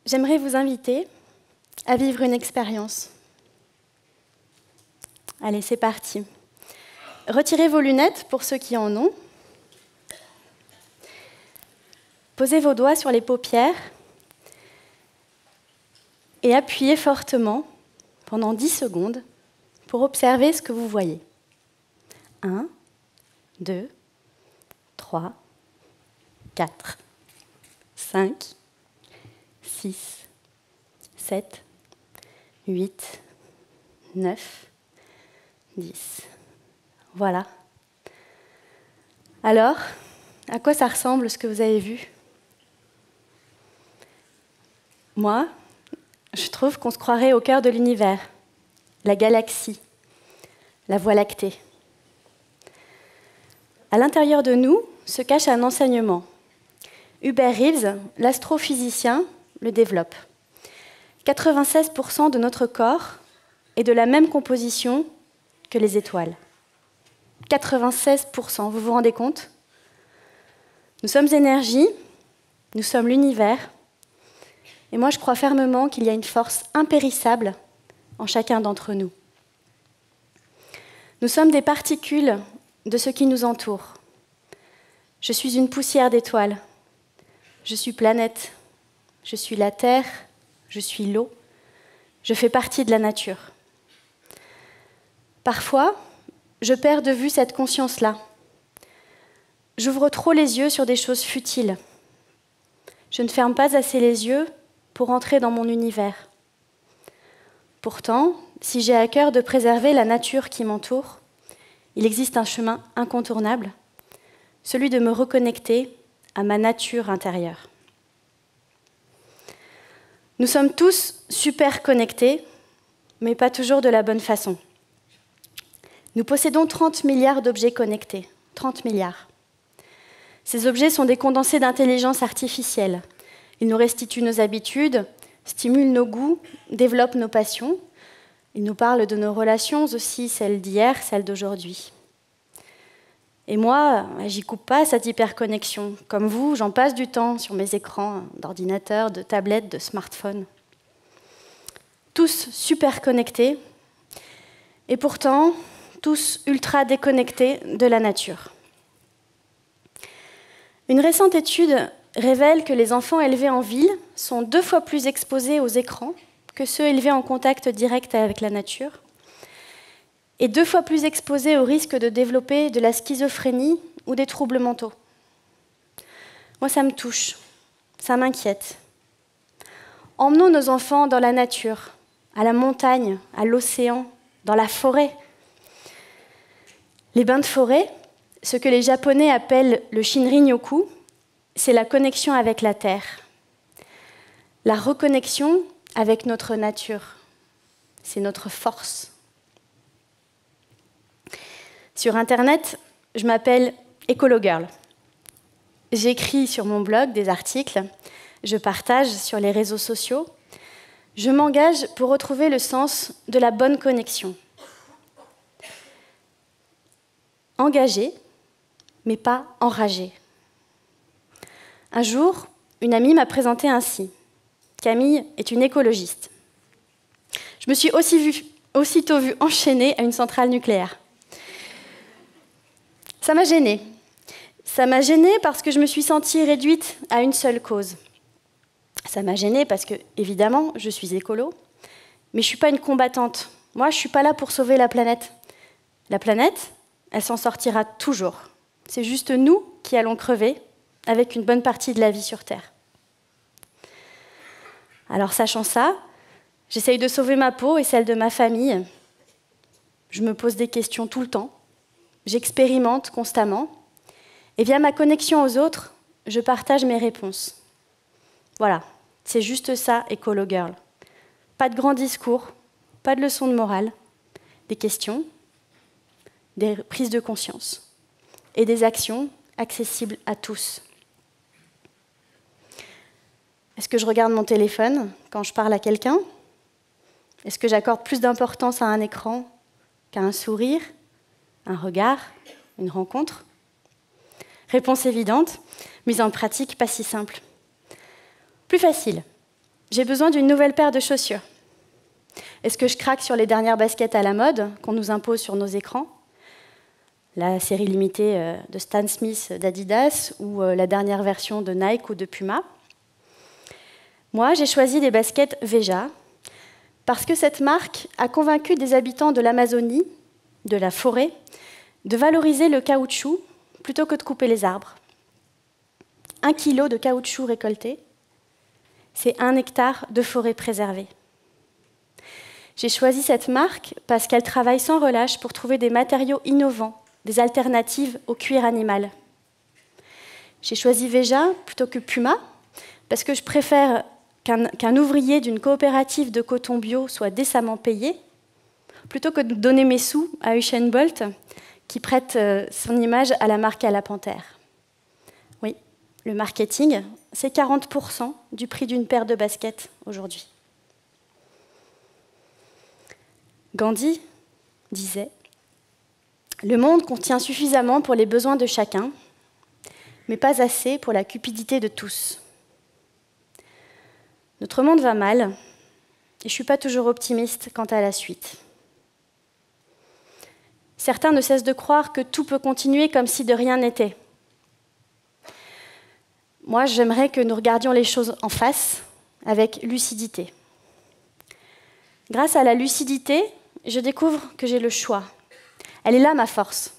J'aimerais vous inviter à vivre une expérience. Allez, c'est parti. Retirez vos lunettes pour ceux qui en ont. Posez vos doigts sur les paupières et appuyez fortement pendant 10 secondes pour observer ce que vous voyez. 1, 2, 3, 4, 5, 6, 7, 8, 9, 10. Voilà. Alors, à quoi ça ressemble ce que vous avez vu? Moi, je trouve qu'on se croirait au cœur de l'univers, la galaxie, la Voie lactée. À l'intérieur de nous se cache un enseignement. Hubert Reeves, l'astrophysicien, le développe. 96% de notre corps est de la même composition que les étoiles. 96%, vous vous rendez compte? Nous sommes énergie, nous sommes l'univers, et moi je crois fermement qu'il y a une force impérissable en chacun d'entre nous. Nous sommes des particules de ce qui nous entoure. Je suis une poussière d'étoiles, je suis planète, je suis la terre, je suis l'eau, je fais partie de la nature. Parfois, je perds de vue cette conscience-là. J'ouvre trop les yeux sur des choses futiles. Je ne ferme pas assez les yeux pour entrer dans mon univers. Pourtant, si j'ai à cœur de préserver la nature qui m'entoure, il existe un chemin incontournable, celui de me reconnecter à ma nature intérieure. Nous sommes tous super connectés, mais pas toujours de la bonne façon. Nous possédons 30 milliards d'objets connectés. 30 milliards. Ces objets sont des condensés d'intelligence artificielle. Ils nous restituent nos habitudes, stimulent nos goûts, développent nos passions. Ils nous parlent de nos relations aussi, celles d'hier, celles d'aujourd'hui. Et moi, j'y coupe pas cette hyperconnexion. Comme vous, j'en passe du temps sur mes écrans d'ordinateur, de tablettes, de smartphones. Tous super connectés, et pourtant, tous ultra déconnectés de la nature. Une récente étude révèle que les enfants élevés en ville sont 2 fois plus exposés aux écrans que ceux élevés en contact direct avec la nature, et 2 fois plus exposés au risque de développer de la schizophrénie ou des troubles mentaux. Moi, ça me touche, ça m'inquiète. Emmenons nos enfants dans la nature, à la montagne, à l'océan, dans la forêt. Les bains de forêt, ce que les Japonais appellent le Shinrin-yoku, c'est la connexion avec la terre, la reconnexion avec notre nature. C'est notre force. Sur Internet, je m'appelle Écolo-Girl. J'écris sur mon blog des articles, je partage sur les réseaux sociaux. Je m'engage pour retrouver le sens de la bonne connexion. Engagée, mais pas enragée. Un jour, une amie m'a présenté ainsi. Camille est une écologiste. Je me suis aussitôt vue enchaînée à une centrale nucléaire. Ça m'a gênée. Ça m'a gênée parce que je me suis sentie réduite à une seule cause. Ça m'a gênée parce que, évidemment, je suis écolo, mais je ne suis pas une combattante. Moi, je ne suis pas là pour sauver la planète. La planète, elle s'en sortira toujours. C'est juste nous qui allons crever avec une bonne partie de la vie sur Terre. Alors, sachant ça, j'essaye de sauver ma peau et celle de ma famille. Je me pose des questions tout le temps. J'expérimente constamment. Et via ma connexion aux autres, je partage mes réponses. Voilà, c'est juste ça, Écolo-Girl. Pas de grands discours, pas de leçons de morale, des questions, des prises de conscience et des actions accessibles à tous. Est-ce que je regarde mon téléphone quand je parle à quelqu'un? Est-ce que j'accorde plus d'importance à un écran qu'à un sourire, un regard, une rencontre? Réponse évidente, mise en pratique pas si simple. Plus facile, j'ai besoin d'une nouvelle paire de chaussures. Est-ce que je craque sur les dernières baskets à la mode qu'on nous impose sur nos écrans? La série limitée de Stan Smith d'Adidas ou la dernière version de Nike ou de Puma? Moi, j'ai choisi des baskets Veja parce que cette marque a convaincu des habitants de l'Amazonie, de la forêt, de valoriser le caoutchouc plutôt que de couper les arbres. 1 kilo de caoutchouc récolté, c'est 1 hectare de forêt préservée. J'ai choisi cette marque parce qu'elle travaille sans relâche pour trouver des matériaux innovants, des alternatives au cuir animal. J'ai choisi Veja plutôt que Puma parce que je préfère qu'un ouvrier d'une coopérative de coton bio soit décemment payé, plutôt que de donner mes sous à Usain Bolt, qui prête son image à la marque à la panthère. Oui, le marketing, c'est 40% du prix d'une paire de baskets aujourd'hui. Gandhi disait « Le monde contient suffisamment pour les besoins de chacun, mais pas assez pour la cupidité de tous. » Notre monde va mal, et je ne suis pas toujours optimiste quant à la suite. Certains ne cessent de croire que tout peut continuer comme si de rien n'était. Moi, j'aimerais que nous regardions les choses en face, avec lucidité. Grâce à la lucidité, je découvre que j'ai le choix. Elle est là, ma force.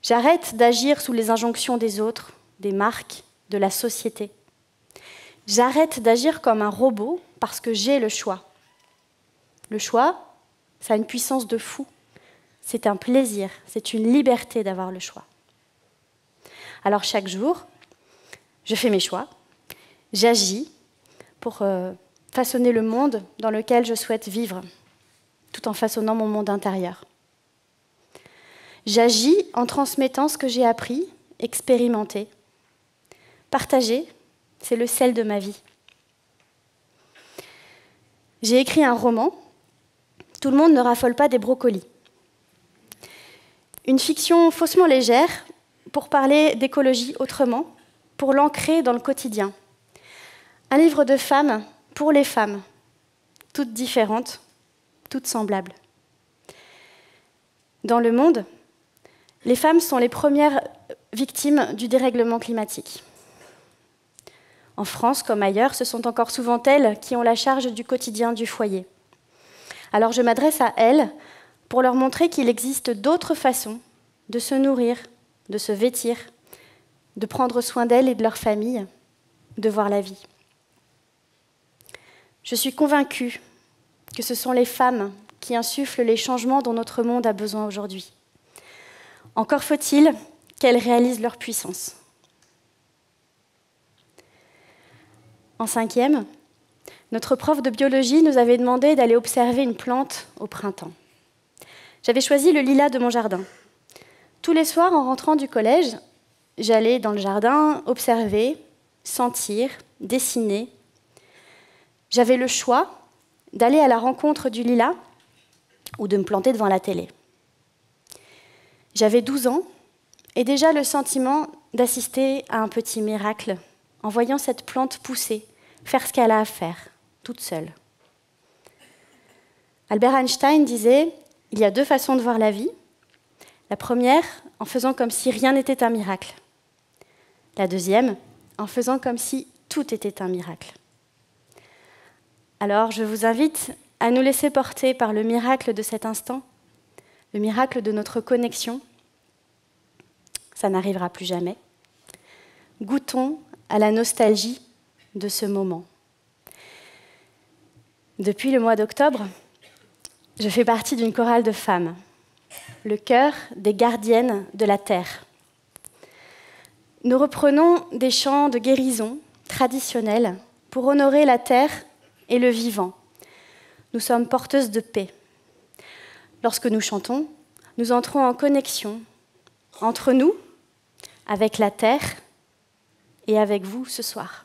J'arrête d'agir sous les injonctions des autres, des marques, de la société. J'arrête d'agir comme un robot parce que j'ai le choix. Le choix, ça a une puissance de fou. C'est un plaisir, c'est une liberté d'avoir le choix. Alors chaque jour, je fais mes choix, j'agis pour façonner le monde dans lequel je souhaite vivre, tout en façonnant mon monde intérieur. J'agis en transmettant ce que j'ai appris, expérimenté. Partager, c'est le sel de ma vie. J'ai écrit un roman, tout le monde ne raffole pas des brocolis. Une fiction faussement légère pour parler d'écologie autrement, pour l'ancrer dans le quotidien. Un livre de femmes pour les femmes, toutes différentes, toutes semblables. Dans le monde, les femmes sont les premières victimes du dérèglement climatique. En France comme ailleurs, ce sont encore souvent elles qui ont la charge du quotidien du foyer. Alors je m'adresse à elles pour leur montrer qu'il existe d'autres façons de se nourrir, de se vêtir, de prendre soin d'elles et de leur famille, de voir la vie. Je suis convaincue que ce sont les femmes qui insufflent les changements dont notre monde a besoin aujourd'hui. Encore faut-il qu'elles réalisent leur puissance. En 5e, notre prof de biologie nous avait demandé d'aller observer une plante au printemps. J'avais choisi le lilas de mon jardin. Tous les soirs, en rentrant du collège, j'allais dans le jardin observer, sentir, dessiner. J'avais le choix d'aller à la rencontre du lilas ou de me planter devant la télé. J'avais 12 ans et déjà le sentiment d'assister à un petit miracle en voyant cette plante pousser, faire ce qu'elle a à faire, toute seule. Albert Einstein disait « Il y a 2 façons de voir la vie. La première, en faisant comme si rien n'était un miracle. La deuxième, en faisant comme si tout était un miracle. » Alors, je vous invite à nous laisser porter par le miracle de cet instant, le miracle de notre connexion. Ça n'arrivera plus jamais. Goûtons à la nostalgie de ce moment. Depuis le mois d'octobre, je fais partie d'une chorale de femmes, le chœur des gardiennes de la terre. Nous reprenons des chants de guérison traditionnels pour honorer la terre et le vivant, nous sommes porteuses de paix. Lorsque nous chantons, nous entrons en connexion entre nous, avec la terre et avec vous ce soir.